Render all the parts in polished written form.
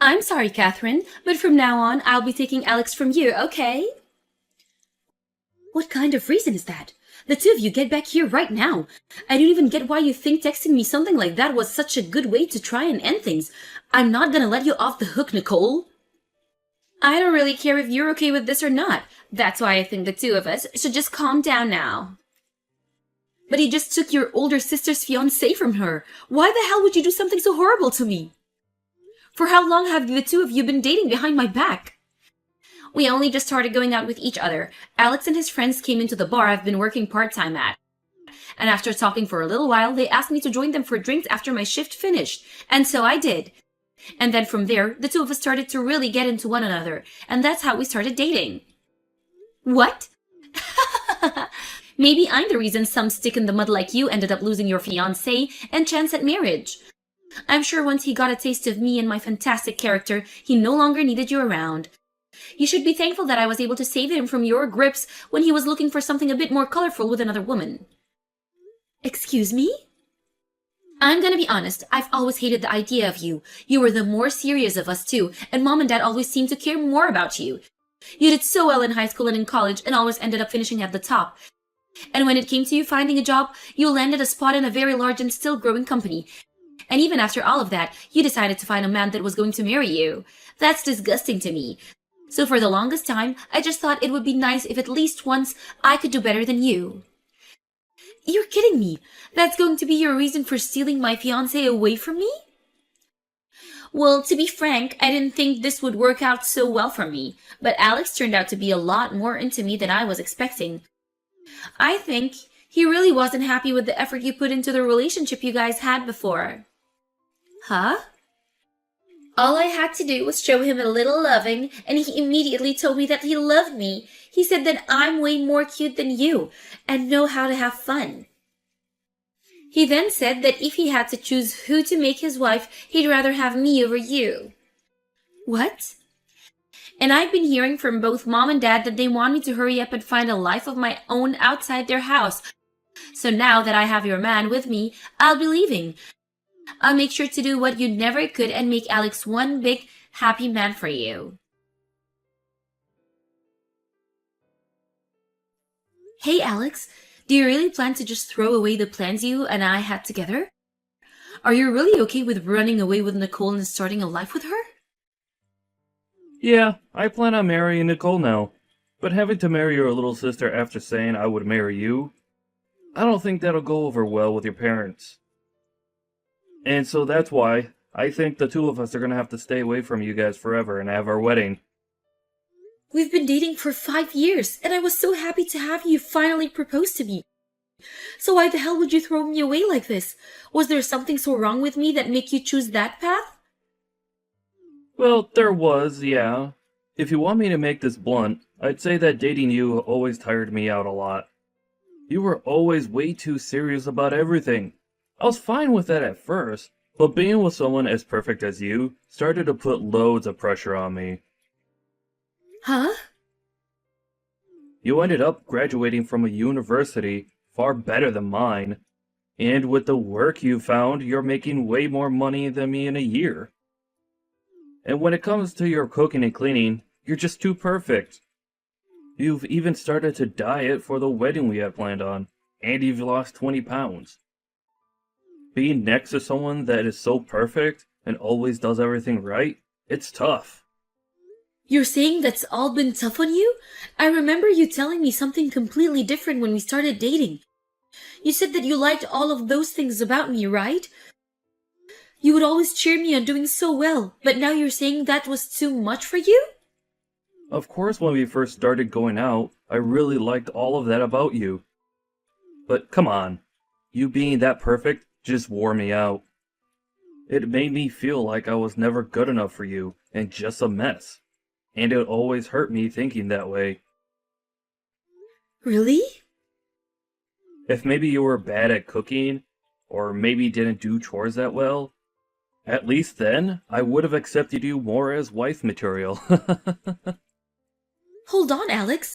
I'm sorry, Catherine, but from now on, I'll be taking Alex from you, okay? What kind of reason is that? The two of you get back here right now. I don't even get why you think texting me something like that was such a good way to try and end things. I'm not gonna let you off the hook, Nicole. I don't really care if you're okay with this or not. That's why I think the two of us should just calm down now. But he just took your older sister's fiancé from her. Why the hell would you do something so horrible to me? For how long have the two of you been dating behind my back? We only just started going out with each other. Alex and his friends came into the bar I've been working part-time at. And after talking for a little while, they asked me to join them for drinks after my shift finished. And so I did. And then from there, the two of us started to really get into one another. And that's how we started dating. What? Maybe I'm the reason some stick in the mud like you ended up losing your fiancé and chance at marriage. I'm sure once he got a taste of me and my fantastic character, he no longer needed you around. You should be thankful that I was able to save him from your grips when he was looking for something a bit more colorful with another woman. Excuse me? I'm gonna be honest, I've always hated the idea of you. You were the more serious of us two, and Mom and Dad always seemed to care more about you. You did so well in high school and in college and always ended up finishing at the top. And when it came to you finding a job, you landed a spot in a very large and still growing company. And even after all of that, you decided to find a man that was going to marry you. That's disgusting to me. So for the longest time, I just thought it would be nice if at least once I could do better than you. You're kidding me. That's going to be your reason for stealing my fiancé away from me? Well, to be frank, I didn't think this would work out so well for me. But Alex turned out to be a lot more into me than I was expecting. I think he really wasn't happy with the effort you put into the relationship you guys had before. Huh? All I had to do was show him a little loving, and he immediately told me that he loved me. He said that I'm way more cute than you, and know how to have fun. He then said that if he had to choose who to make his wife, he'd rather have me over you. What? And I've been hearing from both Mom and Dad that they want me to hurry up and find a life of my own outside their house. So now that I have your man with me, I'll be leaving. I'll make sure to do what you never could and make Alex one big, happy man for you. Hey, Alex, do you really plan to just throw away the plans you and I had together? Are you really okay with running away with Nicole and starting a life with her? Yeah, I plan on marrying Nicole now. But having to marry your little sister after saying I would marry you, I don't think that'll go over well with your parents. And so that's why I think the two of us are gonna have to stay away from you guys forever and have our wedding. We've been dating for 5 years, and I was so happy to have you finally propose to me. So why the hell would you throw me away like this? Was there something so wrong with me that made you choose that path? Well, there was, yeah. If you want me to make this blunt, I'd say that dating you always tired me out a lot. You were always way too serious about everything. I was fine with that at first, but being with someone as perfect as you started to put loads of pressure on me. Huh? You ended up graduating from a university far better than mine, and with the work you found, you're making way more money than me in a year. And when it comes to your cooking and cleaning, you're just too perfect. You've even started to diet for the wedding we had planned on, and you've lost 20 pounds. Being next to someone that is so perfect and always does everything right, it's tough. You're saying that's all been tough on you? I remember you telling me something completely different when we started dating. You said that you liked all of those things about me, right? You would always cheer me on doing so well, but now you're saying that was too much for you? Of course, when we first started going out, I really liked all of that about you. But come on, you being that perfect just wore me out. It made me feel like I was never good enough for you and just a mess. And it always hurt me thinking that way. Really? If maybe you were bad at cooking, or maybe didn't do chores that well, at least then I would have accepted you more as wife material. Hold on, Alex.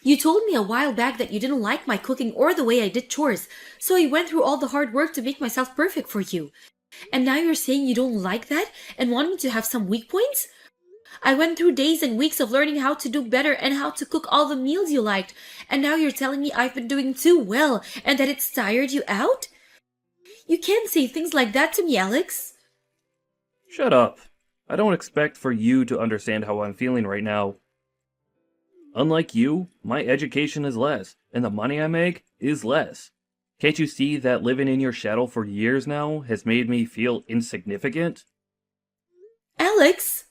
You told me a while back that you didn't like my cooking or the way I did chores, so I went through all the hard work to make myself perfect for you. And now you're saying you don't like that and want me to have some weak points? I went through days and weeks of learning how to do better and how to cook all the meals you liked, and now you're telling me I've been doing too well and that it's tired you out? You can't say things like that to me, Alex. Shut up. I don't expect for you to understand how I'm feeling right now. Unlike you, my education is less, and the money I make is less. Can't you see that living in your shadow for years now has made me feel insignificant? Alex!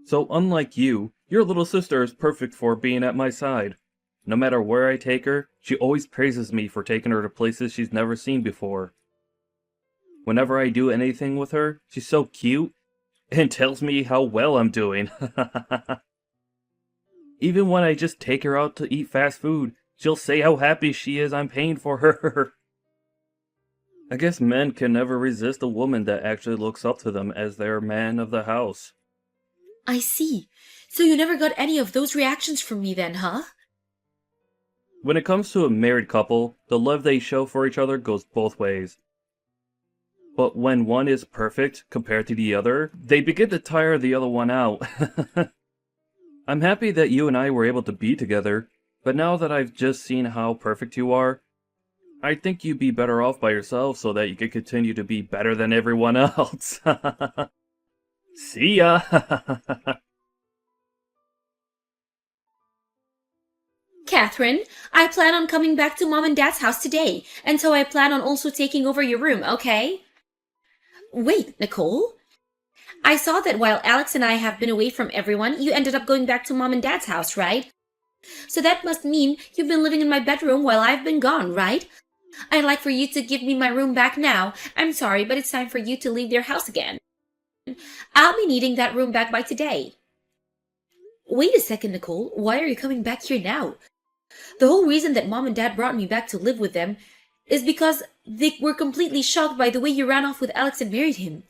So unlike you, your little sister is perfect for being at my side. No matter where I take her, she always praises me for taking her to places she's never seen before. Whenever I do anything with her, she's so cute and tells me how well I'm doing. Even when I just take her out to eat fast food, she'll say how happy she is I'm paying for her. I guess men can never resist a woman that actually looks up to them as their man of the house. I see. So you never got any of those reactions from me then, huh? When it comes to a married couple, the love they show for each other goes both ways. But when one is perfect compared to the other, they begin to tire the other one out. I'm happy that you and I were able to be together, but now that I've just seen how perfect you are, I think you'd be better off by yourself so that you could continue to be better than everyone else. See ya! Catherine, I plan on coming back to Mom and Dad's house today, and so I plan on also taking over your room, okay? Wait, Nicole? I saw that while Alex and I have been away from everyone, you ended up going back to Mom and Dad's house, right? So that must mean you've been living in my bedroom while I've been gone, right? I'd like for you to give me my room back now. I'm sorry, but it's time for you to leave their house again. I'll be needing that room back by today. Wait a second, Nicole. Why are you coming back here now? The whole reason that Mom and Dad brought me back to live with them is because they were completely shocked by the way you ran off with Alex and married him.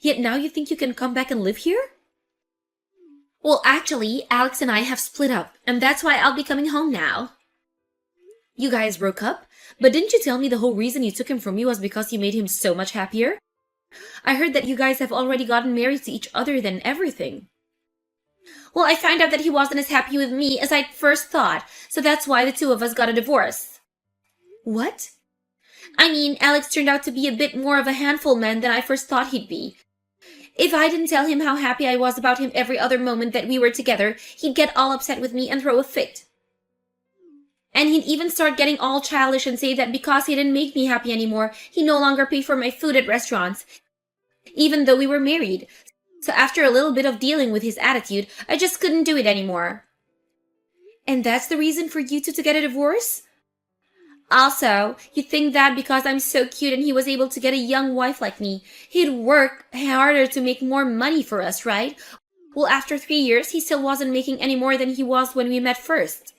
Yet now you think you can come back and live here? Well, actually, Alex and I have split up, and that's why I'll be coming home now. You guys broke up? But didn't you tell me the whole reason you took him from me was because you made him so much happier? I heard that you guys have already gotten married to each other than everything. Well, I found out that he wasn't as happy with me as I'd first thought, so that's why the two of us got a divorce. What? I mean, Alex turned out to be a bit more of a handful man than I first thought he'd be. If I didn't tell him how happy I was about him every other moment that we were together, he'd get all upset with me and throw a fit. And he'd even start getting all childish and say that because he didn't make me happy anymore, he'd no longer pay for my food at restaurants, even though we were married. So after a little bit of dealing with his attitude, I just couldn't do it anymore. And that's the reason for you two to get a divorce? Also, you think that because I'm so cute and he was able to get a young wife like me, he'd work harder to make more money for us, right? Well, after 3 years, he still wasn't making any more than he was when we met first.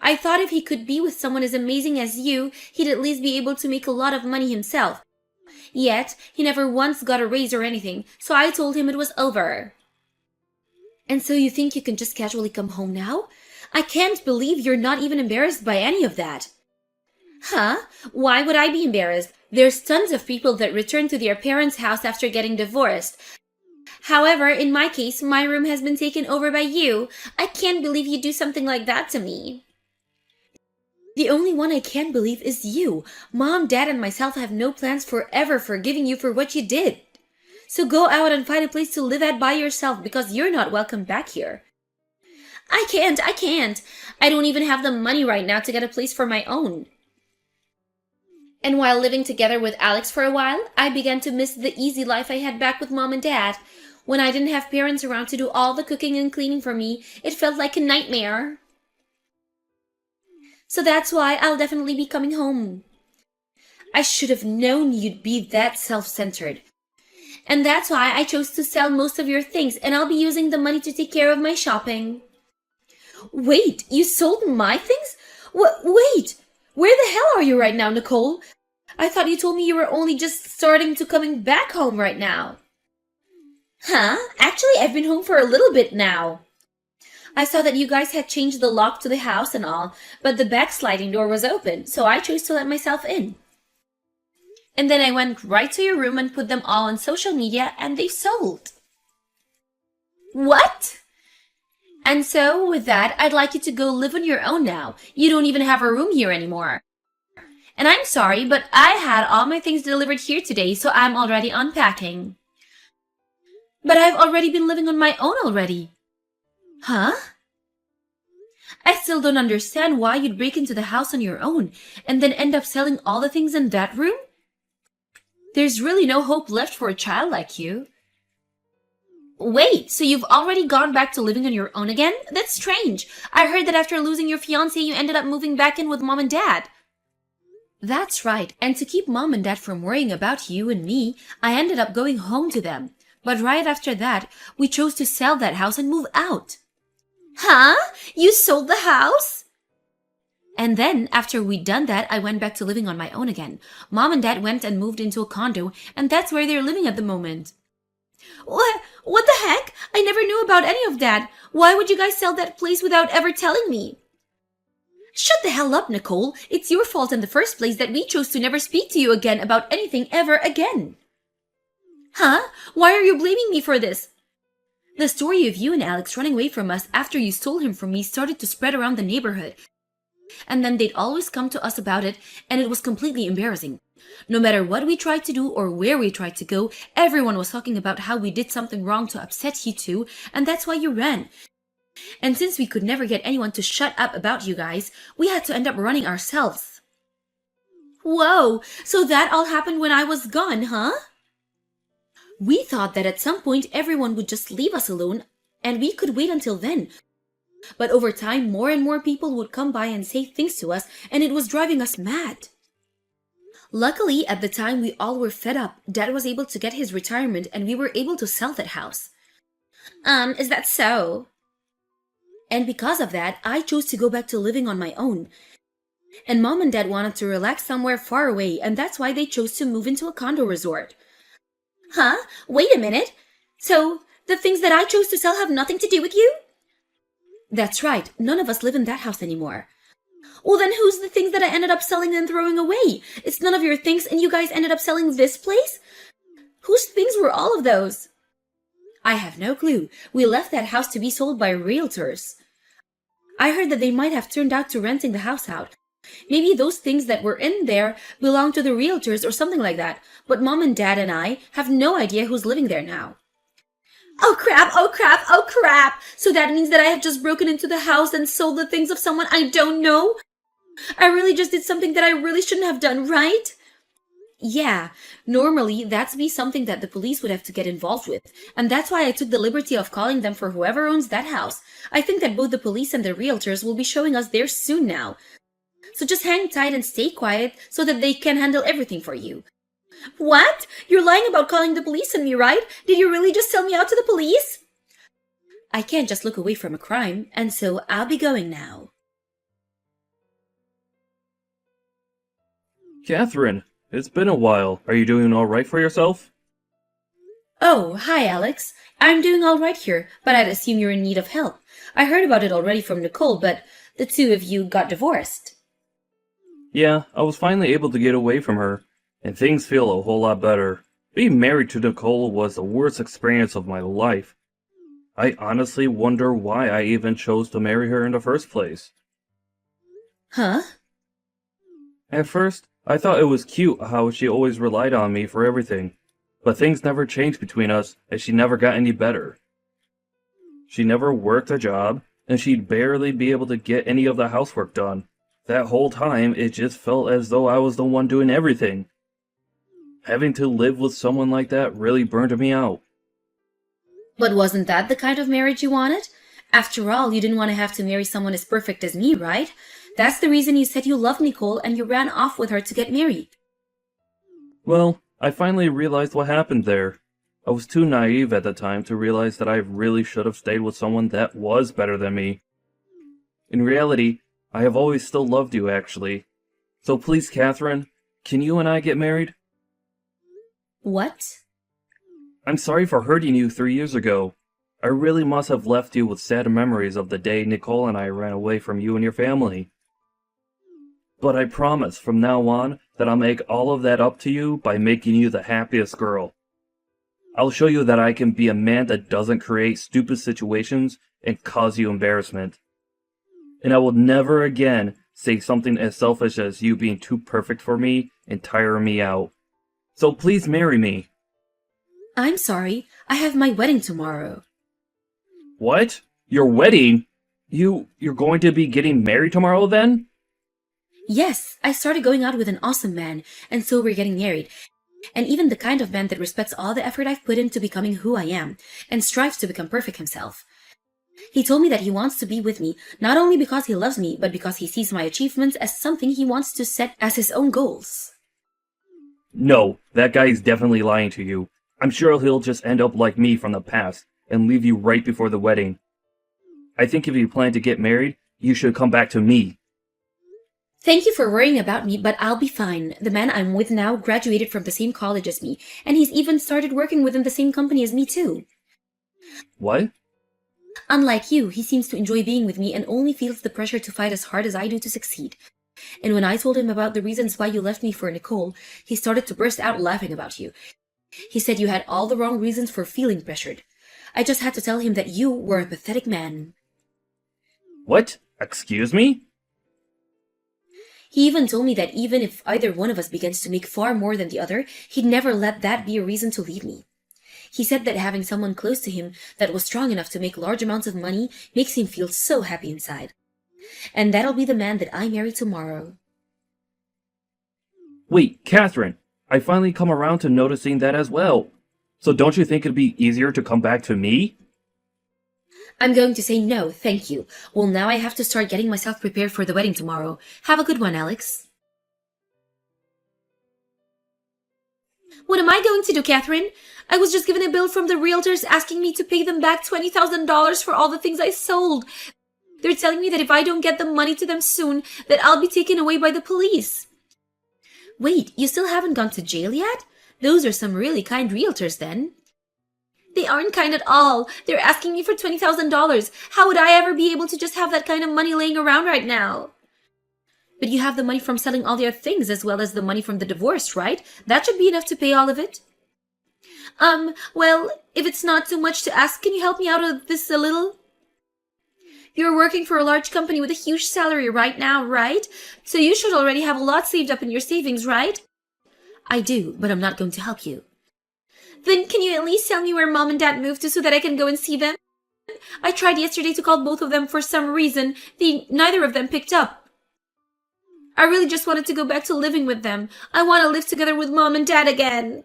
I thought if he could be with someone as amazing as you, he'd at least be able to make a lot of money himself. Yet, he never once got a raise or anything, so I told him it was over. And so you think you can just casually come home now? I can't believe you're not even embarrassed by any of that. Huh? Why would I be embarrassed? There's tons of people that return to their parents' house after getting divorced. However, in my case, my room has been taken over by you. I can't believe you'd do something like that to me. The only one I can't believe is you. Mom, Dad, and myself have no plans for ever forgiving you for what you did. So go out and find a place to live at by yourself because you're not welcome back here. I can't. I don't even have the money right now to get a place for my own. And while living together with Alex for a while, I began to miss the easy life I had back with Mom and Dad. When I didn't have parents around to do all the cooking and cleaning for me, it felt like a nightmare. So that's why I'll definitely be coming home. I should have known you'd be that self-centered. And that's why I chose to sell most of your things, and I'll be using the money to take care of my shopping. Wait, you sold my things? Wait! Where the hell are you right now, Nicole? I thought you told me you were only just starting to coming back home right now. Huh? Actually, I've been home for a little bit now. I saw that you guys had changed the lock to the house and all, but the back sliding door was open, so I chose to let myself in. And then I went right to your room and put them all on social media and they sold. What? And so, with that, I'd like you to go live on your own now. You don't even have a room here anymore. And I'm sorry, but I had all my things delivered here today, so I'm already unpacking. But I've already been living on my own already. Huh? I still don't understand why you'd break into the house on your own and then end up selling all the things in that room. There's really no hope left for a child like you. Wait, so you've already gone back to living on your own again? That's strange. I heard that after losing your fiancé, you ended up moving back in with Mom and Dad. That's right, and to keep Mom and Dad from worrying about you and me, I ended up going home to them. But right after that, we chose to sell that house and move out. Huh? You sold the house? And then, after we'd done that, I went back to living on my own again. Mom and Dad went and moved into a condo, and that's where they're living at the moment. What the heck? I never knew about any of that. Why would you guys sell that place without ever telling me? Shut the hell up, Nicole. It's your fault in the first place that we chose to never speak to you again about anything ever again. Huh? Why are you blaming me for this? The story of you and Alex running away from us after you stole him from me started to spread around the neighborhood. And then they'd always come to us about it, and it was completely embarrassing. No matter what we tried to do or where we tried to go, everyone was talking about how we did something wrong to upset you two, and that's why you ran. And since we could never get anyone to shut up about you guys, we had to end up running ourselves. Whoa, so that all happened when I was gone, huh? We thought that at some point everyone would just leave us alone, and we could wait until then. But over time, more and more people would come by and say things to us, and it was driving us mad. Luckily, at the time, we all were fed up. Dad was able to get his retirement, and we were able to sell that house. Is that so? And because of that, I chose to go back to living on my own. And Mom and Dad wanted to relax somewhere far away, and that's why they chose to move into a condo resort. Huh? Wait a minute. So, the things that I chose to sell have nothing to do with you? That's right. None of us live in that house anymore. Well, then who's the things that I ended up selling and throwing away? It's none of your things, and you guys ended up selling this place? Whose things were all of those? I have no clue. We left that house to be sold by realtors. I heard that they might have turned out to renting the house out. Maybe those things that were in there belong to the realtors or something like that, but Mom and Dad and I have no idea who's living there now. Oh crap, oh crap, oh crap! So that means that I have just broken into the house and sold the things of someone I don't know? I really just did something that I really shouldn't have done, right? Yeah, normally that'd be something that the police would have to get involved with, and that's why I took the liberty of calling them for whoever owns that house. I think that both the police and the realtors will be showing us there soon now. So just hang tight and stay quiet so that they can handle everything for you. What? You're lying about calling the police on me, right? Did you really just sell me out to the police? I can't just look away from a crime, and so I'll be going now. Catherine, it's been a while. Are you doing all right for yourself? Oh, hi, Alex. I'm doing all right here, but I'd assume you're in need of help. I heard about it already from Nicole, but the two of you got divorced. Yeah, I was finally able to get away from her, and things feel a whole lot better. Being married to Nicole was the worst experience of my life. I honestly wonder why I even chose to marry her in the first place. Huh? At first, I thought it was cute how she always relied on me for everything, but things never changed between us, and she never got any better. She never worked a job, and she'd barely be able to get any of the housework done. That whole time, it just felt as though I was the one doing everything. Having to live with someone like that really burned me out. But wasn't that the kind of marriage you wanted? After all, you didn't want to have to marry someone as perfect as me, right? That's the reason you said you loved Nicole and you ran off with her to get married. Well, I finally realized what happened there. I was too naive at the time to realize that I really should have stayed with someone that was better than me. In reality, I have always still loved you, actually. So please, Catherine, can you and I get married? What? I'm sorry for hurting you 3 years ago. I really must have left you with sad memories of the day Nicole and I ran away from you and your family. But I promise from now on that I'll make all of that up to you by making you the happiest girl. I'll show you that I can be a man that doesn't create stupid situations and cause you embarrassment. And I will never again say something as selfish as you being too perfect for me and tiring me out. So please marry me. I'm sorry, I have my wedding tomorrow. What? Your wedding? You're going to be getting married tomorrow then? Yes, I started going out with an awesome man, and so we're getting married. And even the kind of man that respects all the effort I've put into becoming who I am, and strives to become perfect himself. He told me that he wants to be with me, not only because he loves me, but because he sees my achievements as something he wants to set as his own goals. No, that guy is definitely lying to you. I'm sure he'll just end up like me from the past, and leave you right before the wedding. I think if you plan to get married, you should come back to me. Thank you for worrying about me, but I'll be fine. The man I'm with now graduated from the same college as me, and he's even started working within the same company as me too. What? Unlike you, he seems to enjoy being with me and only feels the pressure to fight as hard as I do to succeed. And when I told him about the reasons why you left me for Nicole, he started to burst out laughing about you. He said you had all the wrong reasons for feeling pressured. I just had to tell him that you were a pathetic man. What? Excuse me? He even told me that even if either one of us begins to make far more than the other, he'd never let that be a reason to leave me. He said that having someone close to him that was strong enough to make large amounts of money makes him feel so happy inside. And that'll be the man that I marry tomorrow. Wait, Catherine, I finally come around to noticing that as well. So don't you think it'd be easier to come back to me? I'm going to say no, thank you. Well, now I have to start getting myself prepared for the wedding tomorrow. Have a good one, Alex. What am I going to do, Catherine? I was just given a bill from the realtors asking me to pay them back $20,000 for all the things I sold. They're telling me that if I don't get the money to them soon, that I'll be taken away by the police. Wait, you still haven't gone to jail yet? Those are some really kind realtors then. They aren't kind at all. They're asking me for $20,000. How would I ever be able to just have that kind of money laying around right now? But you have the money from selling all your things as well as the money from the divorce, right? That should be enough to pay all of it. Well, if it's not too much to ask, can you help me out of this a little? You're working for a large company with a huge salary right now, right? So you should already have a lot saved up in your savings, right? I do, but I'm not going to help you. Then can you at least tell me where Mom and Dad moved to so that I can go and see them? I tried yesterday to call both of them for some reason. Neither of them picked up. I really just wanted to go back to living with them. I want to live together with Mom and Dad again.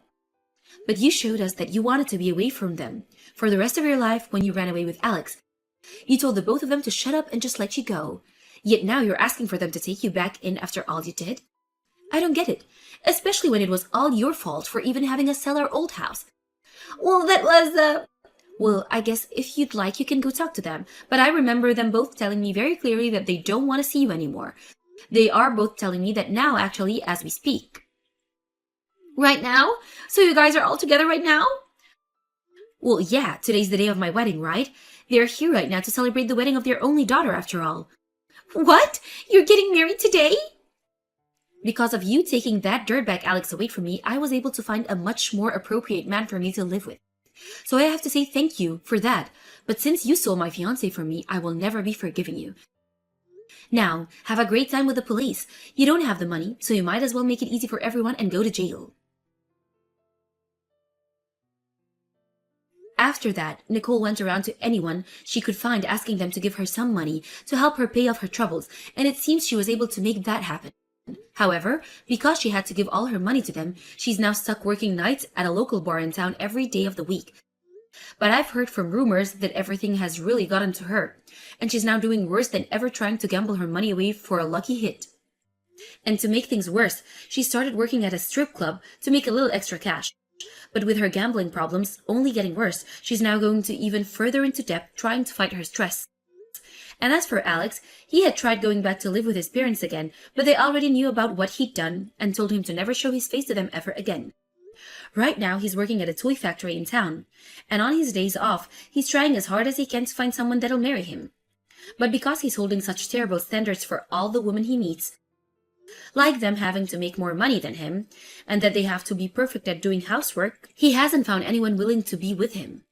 But you showed us that you wanted to be away from them for the rest of your life when you ran away with Alex. You told the both of them to shut up and just let you go. Yet now you're asking for them to take you back in after all you did? I don't get it, especially when it was all your fault for even having to sell our old house. Well, that was, Well, I guess if you'd like, you can go talk to them. But I remember them both telling me very clearly that they don't want to see you anymore. They are both telling me that now, actually, as we speak. Right now? So you guys are all together right now? Well, yeah, today's the day of my wedding, right? They're here right now to celebrate the wedding of their only daughter, after all. What? You're getting married today? Because of you taking that dirtbag Alex away from me, I was able to find a much more appropriate man for me to live with. So I have to say thank you for that. But since you stole my fiancé from me, I will never be forgiving you. Now, have a great time with the police. You don't have the money, so you might as well make it easy for everyone and go to jail. After that, Nicole went around to anyone she could find asking them to give her some money to help her pay off her troubles, and it seems she was able to make that happen. However, because she had to give all her money to them, she's now stuck working nights at a local bar in town every day of the week. But I've heard from rumors that everything has really gotten to her, and she's now doing worse than ever trying to gamble her money away for a lucky hit. And to make things worse, she started working at a strip club to make a little extra cash. But with her gambling problems only getting worse, she's now going to even further into debt trying to fight her stress. And as for Alex, he had tried going back to live with his parents again, but they already knew about what he'd done and told him to never show his face to them ever again. Right now, he's working at a toy factory in town, and on his days off, he's trying as hard as he can to find someone that'll marry him. But because he's holding such terrible standards for all the women he meets, like them having to make more money than him, and that they have to be perfect at doing housework, he hasn't found anyone willing to be with him.